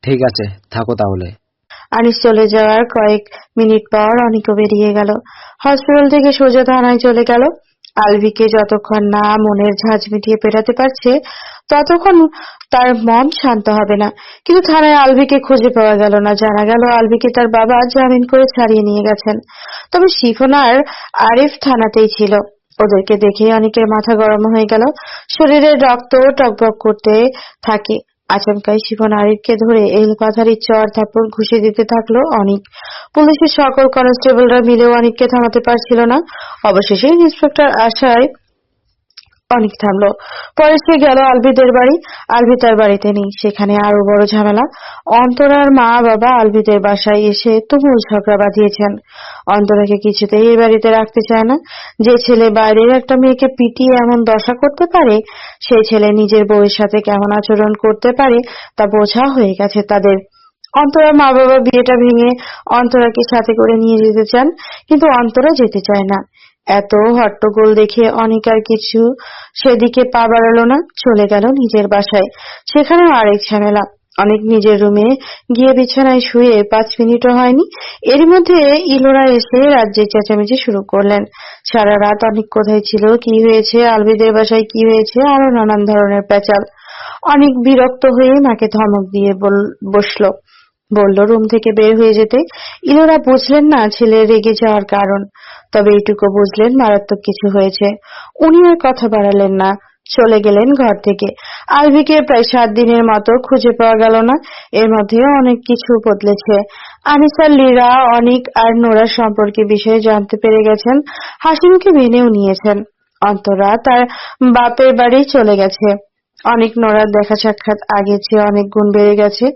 ঠিক আছে, থাকো তাহলে। আনিস চলে যাওয়ার কয়েক মিনিট পর অনিকও বেরিয়ে গেল। হসপিটাল থেকে সোজা থানায় চলে গেল। আলভিকে যতক্ষণ না মনের ঝাঁজ মিটিয়ে পেটাতে পারছে ততক্ষণ তার মন শান্ত হবে না। কিন্তু থানায় আলভিকে খুঁজে পাওয়া গেল না। জানা গেল আলভিকে তার বাবা জামিন করে ছাড়িয়ে নিয়ে গেছেন। তবে শিফন আর আরিফ থানাতেই ছিল। ওদেরকে দেখে অনেকের মাথা গরম হয়ে গেল। শরীরের রক্ত টকবক করতে থাকে। আচমকাই শিফন আরিফকে ধরে এলোপাথারি চড় থাপ্পড় ঘুষে দিতে থাকলো অনিক। পুলিশের সকল কনস্টেবলরা মিলেও অনিককে থামাতে পারছিল না। অবশেষে ইন্সপেক্টর আসায় অনিক থামলো। পরে সে গেল আলভিদের বাড়ি। আলভি তার বাড়িতে নেই। সেখানে আরো বড় ঝামেলা। অন্তরার মা বাবা আলভিদের বাসায় এসে তুমুল ঝগড়া বাঁধিয়েছেন। অন্তরাকে কিছুতেই এই বাড়িতে রাখতে চায় না। যে ছেলে বাইরের একটা মেয়েকে পিটিয়ে এমন দশা করতে পারে, সেই ছেলে নিজের বউয়ের সাথে কেমন আচরণ করতে পারে তা বোঝা হয়ে গেছে তাদের। অন্তরার মা বাবা বিয়েটা ভেঙে অন্তরাকে সাথে করে নিয়ে যেতে চান, কিন্তু অন্তরা যেতে চায় না। এত হট্টগোল দেখে অনিক আর কিছু সেদিকে পা বাড়ালো না, চলে গেল নিজের বাসায়। সেখানেও আরেক ঝামেলা। অনেক নিজের রুমে গিয়ে বিছানায় শুয়ে 5 মিনিটও হয়নি, এরই মধ্যে ইলোরা এসে রাজ্যের চেঁচামেচি শুরু করলেন। সারা রাত অনেক কোথায় ছিল, কি হয়েছে, আলভিদের বাসায় কি হয়েছে, আরো নানান ধরনের পেঁচাল। অনেক বিরক্ত হয়ে মাকে ধমক দিয়ে বসলো, বলল রুম থেকে বের হয়ে যেতে। ইলোরা বুঝলেন না ছেলের রেগে যাওয়ার কারণ, তবে এইটুকু বুঝলেন মারাত্মক কিছু হয়েছে। উনি আর কথা বাড়ালেন না, চলে গেলেন ঘর থেকে। আলভিকে প্রায় 7 দিনের মতো খুঁজে পাওয়া গেল না। এর মধ্যেও অনেক কিছু বদলেছে। আনিসা, লীরা, অনিক আর নোরার সম্পর্কে বিষয়ে জানতে পেরে গেছেন। হাসিমুখে মেনেও নিয়েছেন। অন্তরা তার বাপের বাড়ি চলে গেছে। অনেক নোরার দেখা সাক্ষাৎ আগের চেয়ে অনেক গুণ বেড়ে গেছে।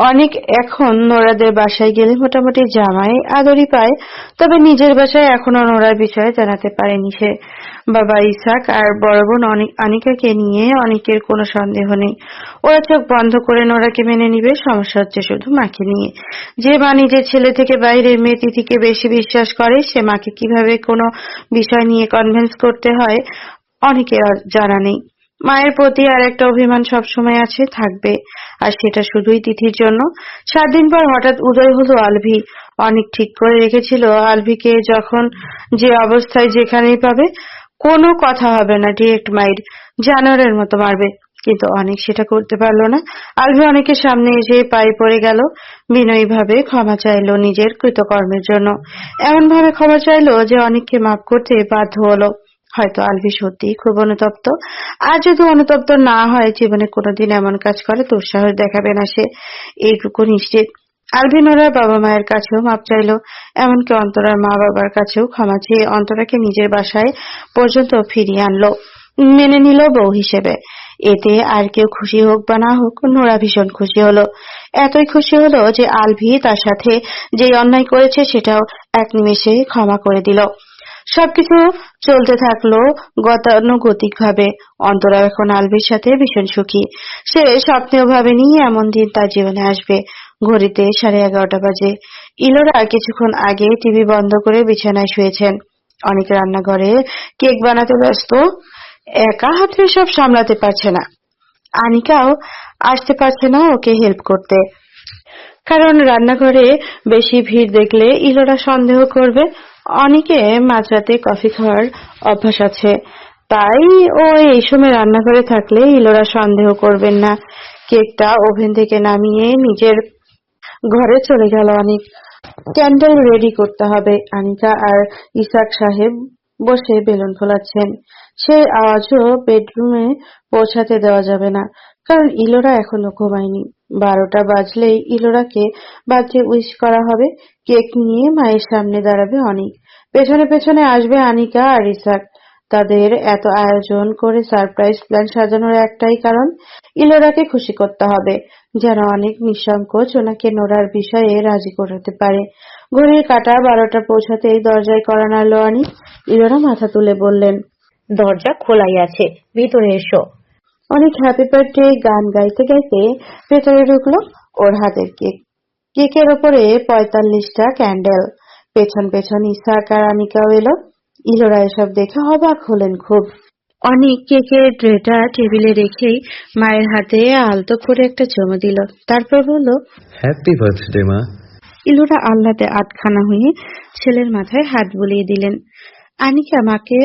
অনেক এখন নোরাদের বাসায় গেলে মোটামুটি জামাই আদরই পায়। তবে নিজের বাসায় এখনো নোরার বিষয়ে জানাতে পারেনি সে। বাবা ইসাক আর বড় বোন আনিকাকে নিয়ে অনেকের কোনো সন্দেহ নেই। ওরা চোখ বন্ধ করে নোরাকে মেনে নিবে। সমস্যা হচ্ছে শুধু মাকে নিয়ে। যে মা নিজের ছেলে থেকে বাইরের মেয়ে তিথিকে বেশি বিশ্বাস করে, সে মাকে কিভাবে কোনো বিষয় নিয়ে কনভিন্স করতে হয় অনেকের জানা নেই। মায়ের প্রতি আর একটা অভিমান সবসময় আছে, থাকবে, আর সেটা শুধুই তিথির জন্য। 7 দিন পর হঠাৎ উদয় হলো আলভি। অনেক ঠিক করে রেখেছিল আলভিকে যখন যে অবস্থায় যেখানেই পাবে কোনো কথা হবে না, ডিরেক্ট মাইর, জানোয়ারের মতো মারবে। কিন্তু অনেক সেটা করতে পারলো না। আলভি অনেকের সামনে এসে পায়ে পড়ে গেল, বিনয়ী ভাবে ক্ষমা চাইলো নিজের কৃতকর্মের জন্য। এমন ভাবে ক্ষমা চাইলো যে অনেককে মাফ করতে বাধ্য হলো। হয়তো আলভি সত্যিই খুব অনুতপ্ত। আর যদি অনুতপ্ত না হয়, জীবনে কোনোদিন এমন কাজ করে দুঃসাহস দেখাবে না সে, এইটুকু নিশ্চিত। আলভি নোরার বাবা মায়ের কাছেও মাপ চাইলো, এমনকি অন্তরার মা বাবার কাছেও ক্ষমা চেয়ে অন্তরাকে নিজের বাসায় পর্যন্ত ফিরিয়ে আনলো, মেনে নিল বউ হিসেবে। এতে আর কেউ খুশি হোক বা না হোক, নোরা ভীষণ খুশি হলো। এতই খুশি হলো যে আলভি তার সাথে যেই অন্যায় করেছে সেটাও এক নিমেষে ক্ষমা করে দিল। সবকিছু চলতে থাকলো গতানুগতিক ভাবে। অন্তরা এখন আলভির সাথে ভীষণ সুখী। সে স্বপ্নেও ভাবেনি এমন দিন তার জীবনে আসবে। ঘড়িতে 11:30 বাজে। ইলোরা কিছুক্ষণ আগে টিভি বন্ধ করে বিছানায় শুয়েছেন। অনেক রান্নাঘরে কেক বানাতে ব্যস্ত, একা হাতে সব সামলাতে পারছে না। আনিকাও আসতে পারছে না ওকে হেল্প করতে, কারণ রান্নাঘরে বেশি ভিড় দেখলে ইলোরা সন্দেহ করবে। অনেকে মাঝরাতে কফি খাওয়ার অভ্যাস আছে, তাই ও এই সময় রান্নাঘরে থাকলে ইলোরা সন্দেহ করবেন না। কেকটা ওভেন থেকে নামিয়ে নিজের ঘরে চলে গেল অনেক। ক্যান্ডেল রেডি করতে হবে। আনিকা আর ইসাক সাহেব বসে বেলুন ফোলাচ্ছেন। সেই আওয়াজও বেডরুমে পৌঁছাতে দেওয়া যাবে না, কারণ ইলোরা এখনো ঘুমায়নি। 12টা বাজলেই ইলোরাকে বাজে উইশ করা হবে। কেক নিয়ে মায়ের সামনে দাঁড়াবে অনিক। পেছনে পেছনে আসবে আনিকা আর ইসাক। তাদের এত আয়োজন করে সারপ্রাইজ প্ল্যান সাজানোর একটাই কারণ, ইলোরাকে খুশি করতে হবে, যেন অনেক নিঃসংকোচ ওনাকে নোরার বিষয়ে রাজি করাতে পারে। ঘড়ির কাঁটা 12টা পৌঁছাতেই দরজায় কড়া নাড়ল অনিক। ইলোরা মাথা তুলে বললেন, দরজা খোলাই আছে, ভিতরে এসো। অনেক হ্যাপি বার্থডে গান গাইতে গাইতে ভেতরে ঢুকলো। ওর হাতের কেক, কেকের ওপরে 45টা ক্যান্ডেল। পেছন পেছন ইসাক আর আনিকাও এলো। ইলোরা এসব দেখে অবাক হলেন খুব। অনেক কেকের ট্রেটা টেবিলে রেখেই মায়ের হাতে আলতো করে একটা চুমু দিল, তারপর বলল, হ্যাপি বার্থডে মা। ইলোরা আহ্লাদে আটখানা হয়ে ছেলের মাথায় হাত বুলিয়ে দিলেন। আনিকা মাকে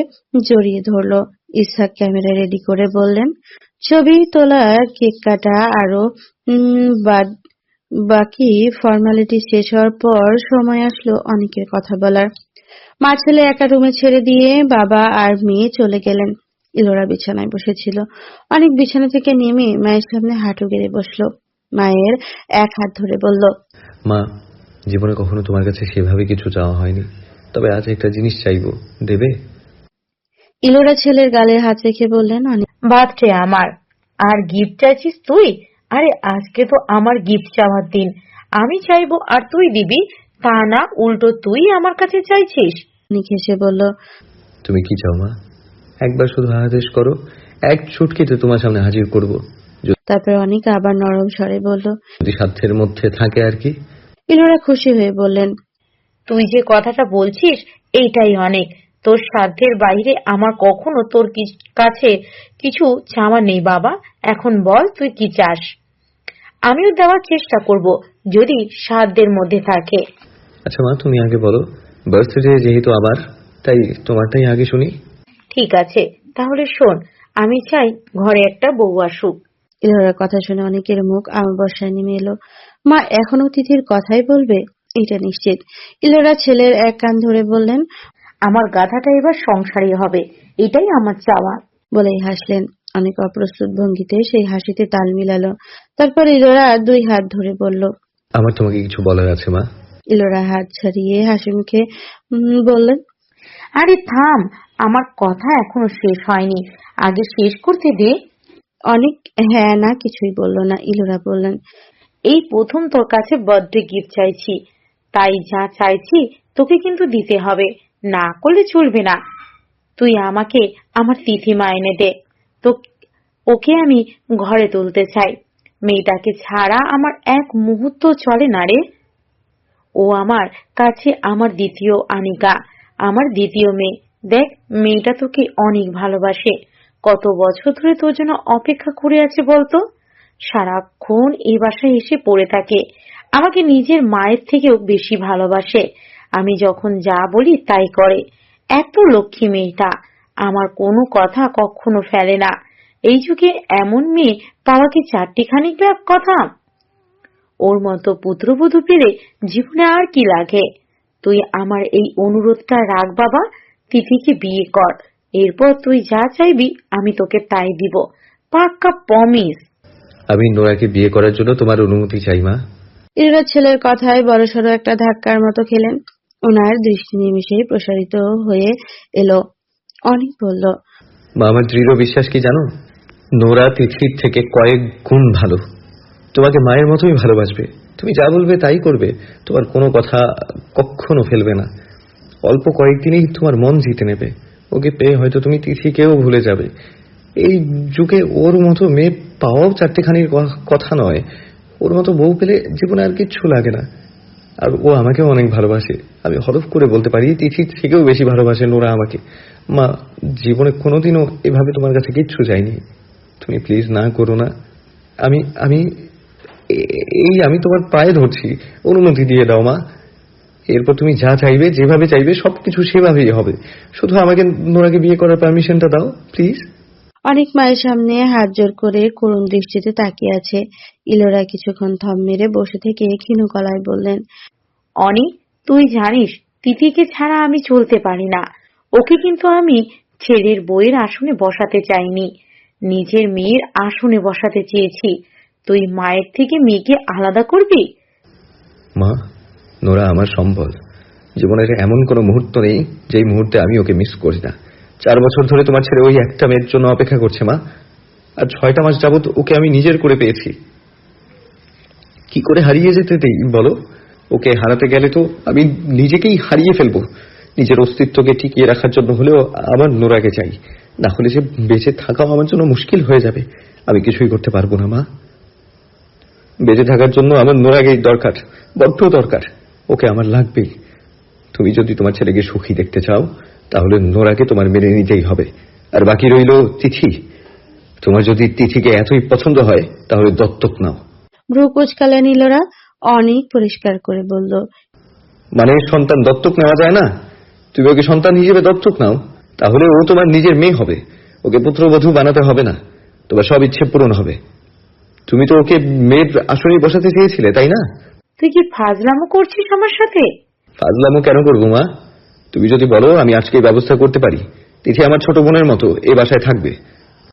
জড়িয়ে ধরলো। ইসহাক ক্যামেরা রেডি করে বললেন, ছবি তোলা, কেক কাটা আরো বাকি ফর্মালিটি শেষ হওয়ার পর সময় আসলো অনেকের কথা বলার। মা ছেলে একা রুমে ছেড়ে দিয়ে বাবা আর মেয়ে চলে গেলেন। ইলোরা বিছানায় বসেছিল। অনেক বিছানা থেকে নেমে মায়ের সামনে হাঁটু গেড়ে বসলো। মায়ের এক হাত ধরে বলল, মা, জীবনে কখনো তোমার কাছে সেভাবে কিছু চাওয়া হয়নি, তবে আজ একটা জিনিস চাইবো, দেবে? ইলোরা ছেলের গালে হাত রেখে বললেন, বার্থডে আমার, আর গিফট চাইছিস তুই? আরে আজকে তো আমার গিফট চাওয়ার দিন, আমি চাইবো আর তুই দিবি, তা না উল্টো তুই আমার কাছে চাইছিস। অনেক হেসে বলল, তুমি কি চাও মা? একবার শুধু আদেশ করো, এক চুটকিতে তোমার সামনে হাজির করব। তারপর অনেক আবার নরম স্বরে বলল, যদি সাধ্যের মধ্যে থাকে আর কি। ইলোরা খুশি হয়ে বললেন, তুই যে কথাটা বলছিস এইটাই অনেক। তোর সাধ্যের বাইরে আমার কখনো তোর কাছে কিছু চাওয়া নেই বাবা। এখন বল তুই কি চাস, আমিও দেওয়ার চেষ্টা করব যদি সাধ্যের মধ্যে থাকে। আচ্ছা মা, তুমি আগে বলো, বার্থডে যেহেতু আমার, তাই তোমারটাই আগে শুনি। ঠিক আছে, তাহলে শোন, আমি চাই ঘরে একটা বউ আসুক। ইলোরার কথা শুনে অনেকের মুখ আমাবস্যায় নেমে এলো। মা এখনো তিথির কথাই বলবে, এটা নিশ্চিত। ইলোরা ছেলের এক কান ধরে বললেন, আমার গাধাটা এবার সংসারী হবে, এটাই আমার চাওয়া। বলেই হাসলেন। অনেক অপ্রস্তুত ভঙ্গিতে সেই হাসিতে তাল মিলালো। তারপর ইলোরা দুই হাত ধরে বলল, আমার তোমাকে কিছু বলার আছে মা। ইলোরা হাত ছাড়িয়ে হাসি মুখে বললেন, আরে থাম, আমার কথা এখনো শেষ হয়নি, আগে শেষ করতে দে। অনেক হ্যাঁ না কিছুই বলল না। ইলোরা বললেন, এই প্রথম তোর কাছে বার্থডে গিফট চাইছি, তাই যা চাইছি তোকে কিন্তু দিতে হবে, না করলে চলবে না। তুই আমাকে আমার তিথিমা এনে দে, তো ওকে আমি ঘরে তুলতে চাই। মেয়েটাকে ছাড়া আমার এক মুহূর্ত চলে না রে। ও আমার কাছে আমার দ্বিতীয় আনিকা, আমার দ্বিতীয় মেয়ে। দেখ, মেয়েটা তোকে অনেক ভালোবাসে, কত বছর ধরে তোর জন্য অপেক্ষা করে আছে বলতো। সারাক্ষণ এই বাসায় এসে পড়ে থাকে, আমাকে নিজের মায়ের থেকেও বেশি ভালোবাসে। আমি যখন যা বলি তাই করে। এত লক্ষ্মী মেয়েটা, আমার কোনো কথা কখনো ফেলে না। এই যুগে এমন মেয়ে পাওয়া কি চারটিখানি কথা? ওর মতো পুত্রবধূ পেলে জীবনে আর কি লাগে। তুই আমার এই অনুরোধটা রাখ বাবা, তিথিকে বিয়ে কর, এরপর তুই যা চাইবি আমি তোকে তাই দিব, পাক্কা প্রমিস। আমি নোরাকে বিয়ে করার জন্য তোমার অনুমতি চাই মা। ইলোরা ছেলের কথায় বড়সড় একটা ধাক্কার মতো খেলেন। ওনার দৃষ্টি নিমেষেই প্রসারিত হয়ে এলো। অনেক বলল, মা, আমার দৃঢ় বিশ্বাস কি জানো, নোরা তিথির থেকে কয়েক গুণ ভালো, তোমাকে মায়ের মতোই ভালোবাসবে। তুমি যা বলবে তাই করবে, তোমার কোনো কথা কখনো ফেলবে না। অল্প কয়েকদিনেই তোমার মন জিতে নেবে। ওকে পেয়ে হয়তো তুমি তিথিকেও ভুলে যাবে। এই যুগে ওর মতো মেয়ে পাওয়াও চারটেখানির কথা নয়। ওর মতো বউ পেলে জীবনে আর কিচ্ছু লাগে না। আর ও আমাকেও অনেক ভালোবাসে। আমি হরফ করে বলতে পারি তিথির থেকেও বেশি ভালোবাসে নোরা আমাকে। মা, জীবনে কোনোদিনও এভাবে তোমার কাছে কিচ্ছু চাইনি। তুমি প্লিজ না করো না। আমি আমি আমি তোমার পায়ে ধরছি, অনুমতি দিয়ে দাও মা। এরপর তুমি যা চাইবে, যেভাবে চাইবে সবকিছু সেভাবেই হবে। শুধু আমাকে নোরাকে বিয়ে করার পারমিশনটা দাও প্লিজ। অনেক মায়ের সামনে হাত জোর করে করুণ দৃষ্টিতে তাকিয়ে আছে। ইলোরা কিছুক্ষণ থম মেরে বসে থেকে ক্ষীণ গলায় বললেন, অনি, তুই জানিস তিথিকে ছাড়া আমি চলতে পারি না। ওকে কিন্তু আমি ছেলের বইয়ের আসনে বসাতে চাইনি, নিজের মেয়ের আসনে বসাতে চেয়েছি। তুই মায়ের থেকে মেয়েকে আলাদা করবি? মা, নোরা আমার সম্বল। জীবনের এমন কোনো মুহূর্ত নেই যেই মুহূর্তে আমি ওকে মিস করি না। 4 বছর ধরে তোমার ছেলে ওই একটা মেয়ের জন্য অপেক্ষা করছে মা। আর 6টা মাস যাবত ওকে আমি নিজের করে পেয়েছি। কি করে হারিয়ে যেতে দেই বলো? ওকে হারাতে গেলে তো আমি নিজেকেই হারিয়ে ফেলবো। নিজের অস্তিত্বকে টিকিয়ে রাখার জন্য হলেও আমার নোরাকে চাই, না হলে যে বেঁচে থাকাও আমার জন্য মুশকিল হয়ে যাবে। আমি কিছুই করতে পারবো না মা। বেঁচে থাকার জন্য আমার নোরাকেই দরকার, বড্ড দরকার। ওকে আমার লাগবেই। তুমি যদি তোমার ছেলেকে সুখী দেখতে চাও, তাহলে নোরাকে তোমার মেনে নিতেই হবে। আর বাকি রইল তিথি। তোমার যদি তিথিকে এতই পছন্দ হয় তাহলে দত্তক নাও। ভ্রু কুচকালে নীলরা। অনেক পরিষ্কার করে বলল, মানে সন্তান দত্তক নেওয়া যায় না? তুমি ওকে সন্তান হিসেবে দত্তক নাও, তাহলে ও তোমার নিজের মেয়ে হবে। ওকে পুত্রবধূ বানাতে হবে না, তোমার সব ইচ্ছে পূরণ হবে। তুমি তো ওকে মেয়ের আসনে বসাতে চেয়েছিলে, তাই না? তুই কি ফাজলামো করছিস আমার সাথে? ফাজলামো কেন করবো মা? তুমি যদি বলো আমি আজকে ব্যবস্থা করতে পারি। তিথি আমার ছোট বোনের মতো এ বাসায় থাকবে।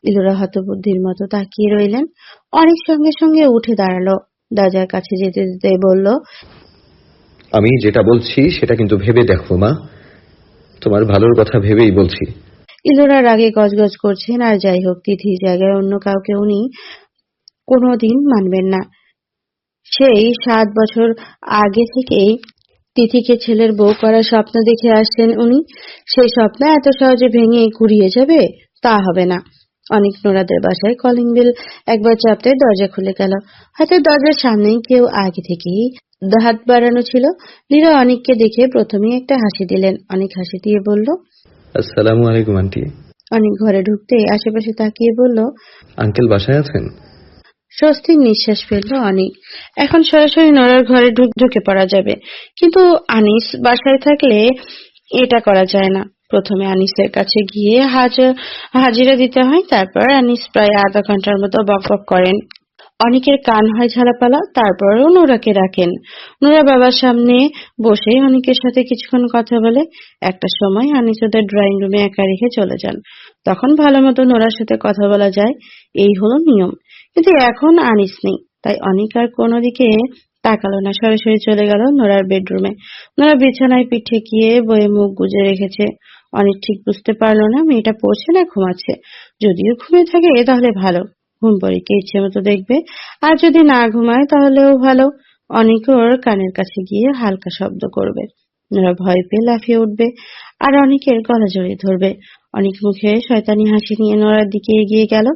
নীলরা হতবুদ্ধির মতো তাকিয়ে রইলেন। অনেক সঙ্গে সঙ্গে উঠে দাঁড়ালো। দরজার কাছে যেতে যেতে বলল, আমি যেটা বলছি সেটা কিন্তু ভেবে দেখো মা, তোমার ভালোর কথা ভেবেই বলছি। ইলোরা রাগে গজগজ করছেন। আর যাই হোক, তিথির জায়গায় অন্য কাউকে উনি কোনোদিন মানবেন না। সেই 7 বছর আগে থেকেই তিথিকে ছেলের বউ করার স্বপ্ন দেখে আসছেন উনি। সেই স্বপ্ন এত সহজে ভেঙে গুড়িয়ে যাবে তা হবে না। অনেক নোরাদের বাসায় কলিং বেল একবার চাপতে দরজা খুলে গেল। হয়তো দরজার সামনেই কেউ আগে থেকেই হাত বাড়ানো ছিল। নীরা অনেককে দেখে প্রথমেই একটা হাসি দিলেন। অনেক হাসি দিয়ে বলল, আসসালামু আলাইকুম আন্টি। অনেক ঘরে ঢুকতে আশেপাশে তাকিয়ে বলল, আঙ্কেল বাসায় আছেন? স্বস্তির নিঃশ্বাস ফেলল অনেক। এখন সরাসরি নোরার ঘরে ঢুকে পড়া যাবে, কিন্তু আনিস বাসায় থাকলে এটা করা যায় না। প্রথমে আনিসের কাছে গিয়ে হাজিরা দিতে হয়। তারপর আনিস প্রায় আধা ঘন্টার মতো বকবক করেন। অনেকের কান হয় ঝালাপালা। তারপরেও নোরাকে রাখেন। নোরা বাবার সামনে বসে অনেকের সাথে কিছুক্ষণ কথা বলে। একটা সময় আনিস ওদের ড্রয়িং রুমে একা রেখে চলে যান। তখন ভালো মতো নোরার সাথে কথা বলা যায়, এই হলো নিয়ম। কিন্তু এখন আনিস নেই, তাই অনেক আর কোনো দিকে তাকালো না, সরাসরি চলে গেল নোরার বেডরুমে। নোরা বিছানায় পিঠে গিয়ে বইয়ে মুখ গুজে রেখেছে। অনেক ঠিক বুঝতে পারলো না মেয়েটা পড়ছে না ঘুমাচ্ছে। যদিও ঘুমিয়ে থাকে তাহলে ভালো, ঘুম পরীকে ইচ্ছে মতো দেখবে। আর যদি না ঘুমায় তাহলেও ভালো, অনেক ওর কানের কাছে গিয়ে হালকা শব্দ করবে। নোরা ভয় পেয়ে লাফিয়ে উঠবে আর অনেকের গলা জড়িয়ে ধরবে। অনেক মুখে শয়তানি হাসি নিয়ে নোরার দিকে এগিয়ে গেল।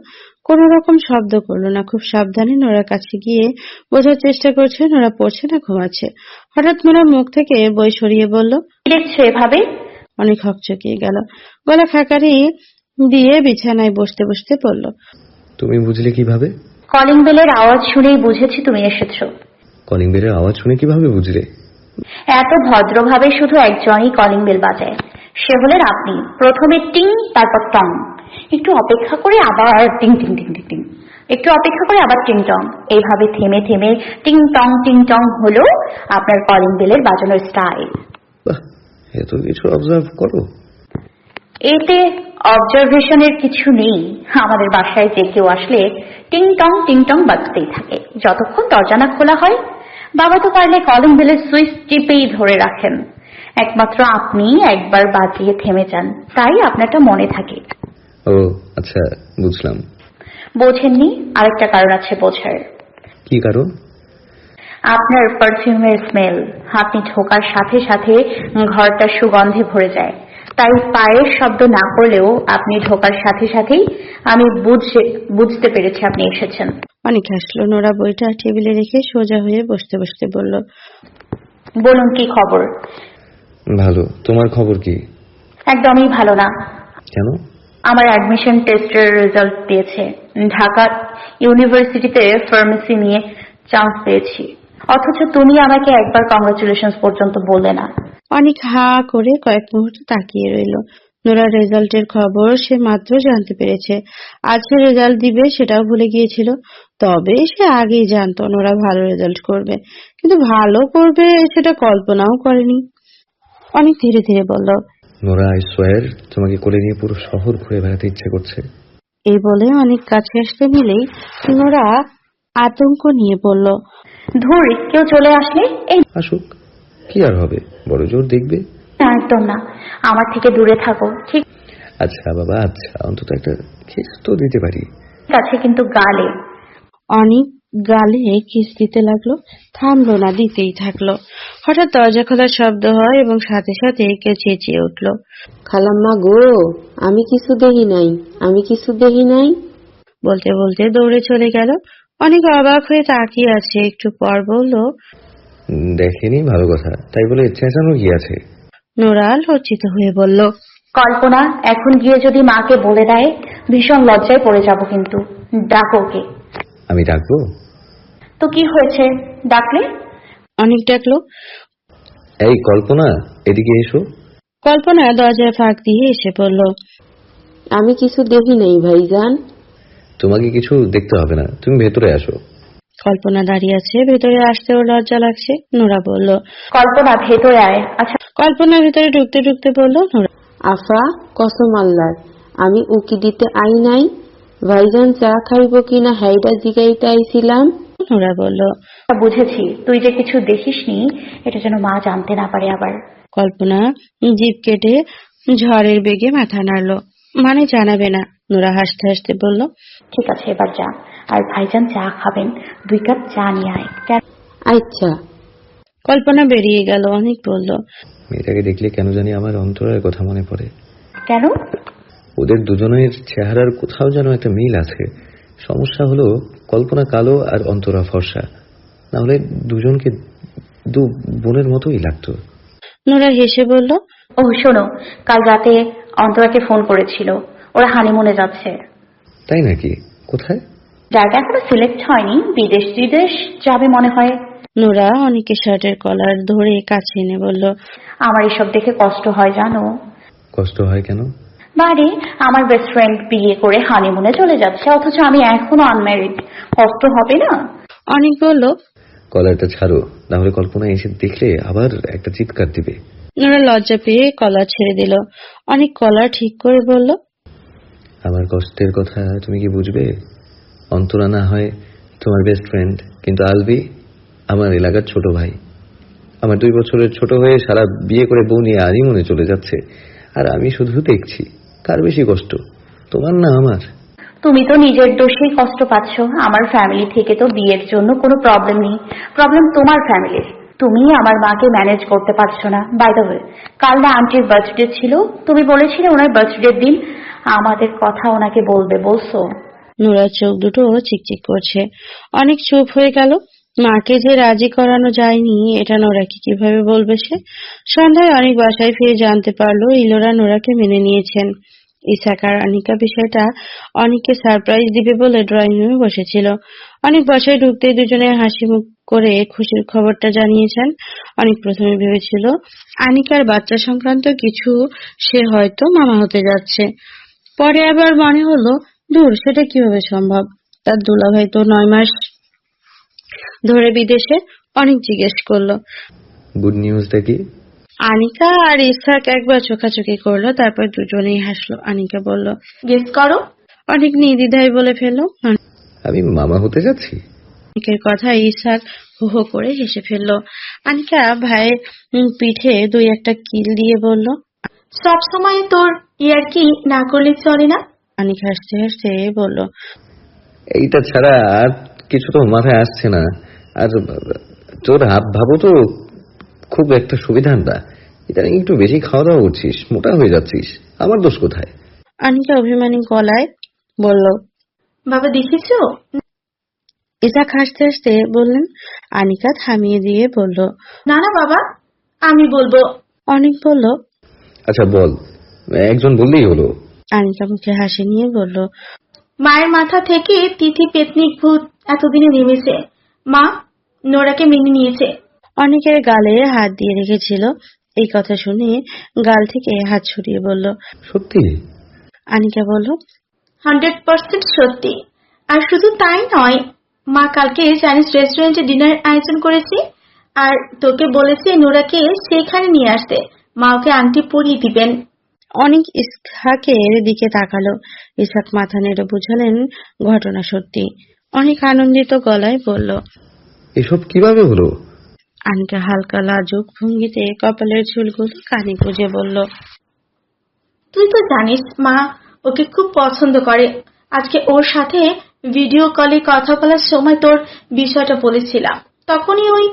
কোন রকম শব্দ করলো না, খুব সাবধানে নোরার কাছে গিয়ে বোঝার চেষ্টা করছে নোরা পড়ছে না ঘুমাচ্ছে। হঠাৎ নোরার মুখ থেকে বই সরিয়ে বলল, দেখছো এভাবে? অনেক হকচকিয়ে গেল। গলা খাকারি দিয়ে বিছানায় বসতে বসতে পড়ল, তুমি বুঝলে কিভাবে? কলিং বেলের আওয়াজ শুনেই বুঝেছি তুমি এসেছো। কলিং বেলের আওয়াজ শুনে কিভাবে বুঝলে? এত ভদ্রভাবে শুধু একজনই কলিং বেল বাজায়, সে হলেন আপনি। প্রথমে টিং, তারপর টং, একটু অপেক্ষা করে আবার টিং টিং টিং টিং টিং, একটু অপেক্ষা করে আবার টিং টং। এইভাবে থেমে থেমে টিং টং হলো আপনার কলিং বেলের বাজানোর স্টাইল। বাহ, এত কিছু অবজার্ভ করো। এতে অবজারভেশনের কিছু নেই। আমাদের বাসায় যে কেউ আসলে টিং টং বাজতেই থাকে যতক্ষণ দরজা না খোলা হয়। বাবা তো পারলে কলিং বেলের সুইচ টিপেই ধরে রাখেন। একমাত্র আপনি একবার বাজিয়ে থেমে যান, তাই আপনারটা মনে থাকে। ও আচ্ছা, বুঝলাম। বোঝেননি? আরেকটা কারণ আছে বোঝার। কি কারণ? আপনার পারফিউমের স্মেল। আপনি ঢোকার সাথে সাথে ঘরটা সুগন্ধে ভরে যায়। তাই পায়ের শব্দ না করলেও আপনি ঢোকার সাথে সাথেই আমি বুঝতে পেরেছি আপনি এসেছেন। অনেক হাসলো। নোরা বইটা টেবিলে রেখে সোজা হয়ে বসতে বসতে বলল, বলুন কি খবর? ভালো। তোমার খবর কি? একদমই ভালো না। কেন? আমার অ্যাডমিশন টেস্টের রেজাল্ট দিয়েছে। ঢাকা ইউনিভার্সিটিতে ফার্মেসি নিয়ে চান্স পেয়েছি, অথচ তুমি আমাকে একবার কংগ্রাচুলেশনস পর্যন্ত বললে না। অনেক হা করে কয়েক মুহূর্ত তাকিয়ে রইল। নোরার রেজাল্টের খবর সে মাত্র জানতে পেরেছে। আজকে রেজাল্ট দিবে সেটাও ভুলে গিয়েছিল। তবে সে আগেই জানতো নোরা ভালো রেজাল্ট করবে, কিন্তু ভালো করবে সেটা কল্পনাও করেনি। অনেক ধীরে ধীরে বলল, নোরা, আই সোয়ার তোমাকে কোলে নিয়ে পুরো শহর ঘুরে বেড়াতে ইচ্ছে করছে। এই বলে অনেক কাছে আসতে নিলেই নোরা আতঙ্ক নিয়ে বলল, ধুর, কেউ চলে আসলে। এই আসুক, কি আর হবে, বড় জোর দেখবে। একদম না, আমার থেকে দূরে থাকো। ঠিক আচ্ছা বাবা, আচ্ছা, অন্তত একটা কিস তো দিতে পারি। আছে, কিন্তু গালে। অনেক গালে কিস দিতে লাগলো, থামলো না, দিতেই থাকলো। হঠাৎ দরজা খোলার শব্দ হয় এবং সাথে সাথে কেউ চেঁচিয়ে উঠল, খালাম্মা গো, আমি কিছু দেখি নাই। বলতে বলতে দৌড়ে চলে গেল। অনেক অবাক হয়ে তাকিয়ে আছে। একটু পর বলল, দেখেনি, ভালো কথা, তাই বলে চেঁচানো কি আছে? নোরা লজ্জিত হয়ে বলল, কল্পনা এখন গিয়ে যদি মাকে বলে দেয় ভীষণ লজ্জায় পড়ে যাব, কিন্তু ডাকো ওকে। আমি ডাকবো? তো কি হয়েছে, ডাকলে? অনেক ডাকলো। এই কল্পনা, এদিকে এসো। কল্পনা দরজায় ফাঁক দিয়ে এসে পড়ল। আমি কিছু দেখি নাই ভাইজান। তোমাকে কিছু দেখতে হবে না, তুমি ভেতরে আসো। কল্পনা দাঁড়িয়ে আছে, ভেতরে আসতেও লজ্জা লাগছে। নোরা বলল। কল্পনা ভেতরে আয়। আচ্ছা কল্পনা ভেতরে ঢুকতে ঢুকতে বলল, নোরা। আফা, কসম আল্লাহর, আমি উকি দিতে আই নাই। ভাইজান চা খাইব কিনা হাইডা জিগাইতে আইছিলাম। নোরা বলল। বুঝেছি, তুই যে কিছু দেখিসনি এটা যেন মা জানতে না পারে আবার। কল্পনা জিভ কেটে ঝড়ের বেগে মাথা নাড়ল, মানে জানাবে না। নোরা হাসতে হাসতে বলল, ঠিক আছে এবার যা, আর ভাইজান চা খাবেন, 2 কাপ চা নিয়ে আয়। আচ্ছা। কল্পনা বেরিয়ে গেল। অনেক বলল, মেয়েটাকে দেখলে কেন জানি আমার অন্তরের কথা মনে পড়ে। কেন? ওদের দুজনের চেহারার কোথাও যেন একটা মিল আছে। সমস্যা হলো কল্পনা কালো আর অন্তরা ফর্সা, না হলে দুজনকে দু বোনের মতোই লাগতো। নোরা হেসে বলল, ও শোনো, কাল রাতে অন্তরাকে ফোন করেছিল, ওরা হানিমুনে যাচ্ছে। তাই নাকি? কোথায়? জায়গা এখনো সিলেক্ট হয়নি, বিদেশ যাবে মনে হয়। নোরা অনেকের শার্টের কলার ধরে কাছে এনে বলল, আমার এসব দেখে কষ্ট হয় জানো। কষ্ট হয় কেন? বাড়ি আমার বেস্ট ফ্রেন্ড বিয়ে করে হানিমুনে চলে যাচ্ছে, অথচ আমি এখনো আনম্যারিড। কষ্ট হবে না? অনেক বলল। কলারটা ছাড়ো, না হলে কল্পনা এসে দেখলে আবার একটা চিৎকার দিবে। নোরা লজ্জা পেয়ে কলার ছেড়ে দিল। অনেক কলার ঠিক করে বলল, আমার কষ্টের কথা তুমি কি বুঝবে? অন্তরা না হয় তোমার বেস্ট ফ্রেন্ড, কিন্তু আলবি আমার এলাকার ছোট ভাই। আমার 2 বছরের ছোট হয়ে সারা বিয়ে করে বউ নিয়ে হানিমুনে চলে যাচ্ছে, আর আমি শুধু দেখছি। কার বেশি কষ্ট, তোমার না আমার? তুমি তো নিজের দোষেই কষ্ট পাচ্ছ। আমার ফ্যামিলি থেকে তো বিয়ের জন্য কোনো প্রবলেম নেই, প্রবলেম তোমার ফ্যামিলির। তুমি আমার মাকে ম্যানেজ করতে পারছো না। বাই দ্য ওয়ে, কাল না আন্টির বার্থডে ছিল, তুমি বলেছিলে ওনার বার্থডের দিন আমাদের কথা ওনাকে বলবে, বলছো? নোরার চোখ দুটো চিকচিক করছে। অনেক চুপ হয়ে গেল। মাকে যে রাজি করানো যায়নি এটা নোরাকে কিভাবে বলবে সে? সন্ধ্যায় অনেক বাসায় ফিরে জানতে পারলো ইলোরা নোরাকে মেনে নিয়েছেন। ইসাক আর আনিকা বিষয়টা অনেককে সারপ্রাইজ দিবে বলে ড্রয়িং রুমে বসেছিল। অনেক বাসায় ঢুকতেই দুজনে হাসি মুখ করে খুশির খবরটা জানিয়েছেন। অনেক প্রথমে ভেবেছিল আনিকার বাচ্চা সংক্রান্ত কিছু, সে হয়তো মামা হতে যাচ্ছে। পরে আবার মনে হলো দূর, সেটা কিভাবে সম্ভব? তার দুলাভাই তো 9 মাস ধরে বিদেশে। অনেক জিজ্ঞেস করলো, গুড নিউজটা কি? আনিকা আর ইসাক একবার চোখাচোখি করলো, তারপর দুজনেই হাসলো। আনিকা বলল, গেস করো। অনেক নির্দ্বিধায় বলে ফেললো, আমি মামা হতে যাচ্ছি। অনেকের কথা ইসাক হো হো করে হেসে ফেললো। আনিকা ভাইয়ের পিঠে 2-1 কিল দিয়ে বলল, সব সময় তোর ইয়ার্কি না করলে চলে না। আনিকা হাসতে হাসতে বলল, এইটা ছাড়া আর কিছু তো মাথায় আসছে না। আর তোর হাব ভাবো তো খুব একটা সুবিধা না। ইদানিং একটু বেশি খাওয়া দাওয়া করছিস, মোটা হয়ে যাচ্ছিস। আমার দোষ কোথায়? আনিকা অভিমানী গলায় বলল। বাবা দেখেছো? ইসাক হাসতে হাসতে বললেন। আনিকা থামিয়ে দিয়ে বলল, না না বাবা, আমি বলবো। অনেক বলল, আচ্ছা বল, একজন বললেই হলো। আনিকা মুখে হাসি নিয়ে বলল, মায়ের মাথা থেকে তিথি পেতনিক ভূত এতদিনে নেমেছে। মা নোরাকে মেনে নিয়েছে। অনেকের গালে হাত দিয়ে রেখেছিল। এই কথা শুনে গাল থেকে হাত ছড়িয়ে বলল, সত্যি? আনিকা বলল, 100% সত্যি। আর শুধু তাই নয়, মা কালকে চাইনিজ রেস্টুরেন্টে ডিনার আয়োজন করেছে, আর তোকে বলেছে নোরাকে সেখানে নিয়ে আসতে। মা ওকে আংটি পরিয়ে দিবেন। অনেক ইসহাকের দিকে তাকালো। ইসহাক মাথা নেড়ে বুঝালেন ঘটনা সত্যি। অনেক আনন্দিত গলায় বলল, এসব কিভাবে হলো? আনিকা হালকা লাজুক ভঙ্গিতে কপালের চুলগুলো কানে গুজে বলল, তুই তো জানিস মা ওকে খুব পছন্দ করে। আজকে ওর সাথে ভিডিও কলে কথা বলার সময় তোর বিষয়টা বলেছিলাম, তখনই ওই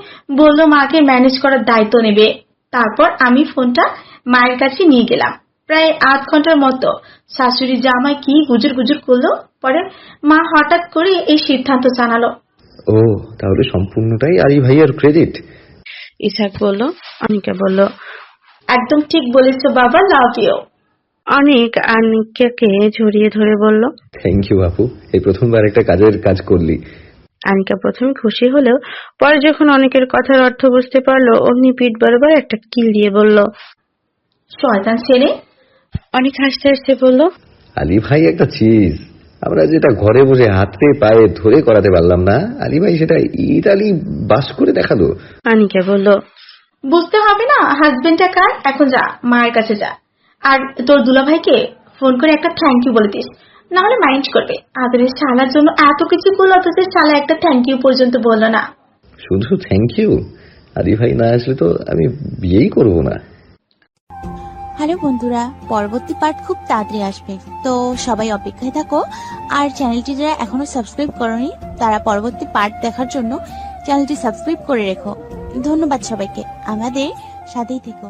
বললো মাকে ম্যানেজ করার দায়িত্ব নেবে। তারপর আমি ফোনটা মায়ের কাছে নিয়ে গেলাম। প্রায় 8 ঘন্টার মতো শাশুড়ি জামাই কি গুজর গুজর করলো। পরে মা হঠাৎ করে এই সিদ্ধান্ত জানালো। ও, তাহলে সম্পূর্ণটাই আরি ভাইয়ার ক্রেডিট? ইসহাক বলল। আনিকা বলল, একদম ঠিক বলেছো বাবা, লাভ ইউ। অনেক আনিকাকে জড়িয়ে ধরে বলল। থ্যাংক ইউ আপু, এই প্রথমবার একটা কাজের কাজ করলি। আনিকা প্রথমে খুশি হলেও পরে যখন অনেকের কথার অর্থ বুঝতে পারলো অমনি পিঠ বরাবর একটা কিল দিয়ে বলল। শয়তান ছেলে। অনেক হাসতে হাসতে বলল, আলী ভাই একটা চিজ, আমরা যেটা ঘরে বসে হাতে পায়ে ধরে করাতে পারলাম না, আলী ভাই সেটা ইতালি বাস করে দেখালো। আনিকা বলল, বুঝতে হবে না হাজবেন্ডটা কার। এখন যা, মায়ের কাছে যা, আর তোর দুলাভাইকে ফোন করে একটা থ্যাংক ইউ বলে দিস, না হলে মাইন্ড করবে। আদরের শালার জন্য এত কিছু করলো, অথচ শালা একটা থ্যাংক ইউ পর্যন্ত বললো না। শুধু থ্যাংক ইউ? আলী ভাই না আসলে তো আমি বিয়েই করবো না। হ্যালো বন্ধুরা, পরবর্তী পার্ট খুব তাড়াতাড়ি আসবে, তো সবাই অপেক্ষায় থাকো। আর চ্যানেলটি যারা এখনো সাবস্ক্রাইব করনি তারা পরবর্তী পার্ট দেখার জন্য চ্যানেলটি সাবস্ক্রাইব করে রেখো। ধন্যবাদ সবাইকে, আমাদের সাথেই থেকো।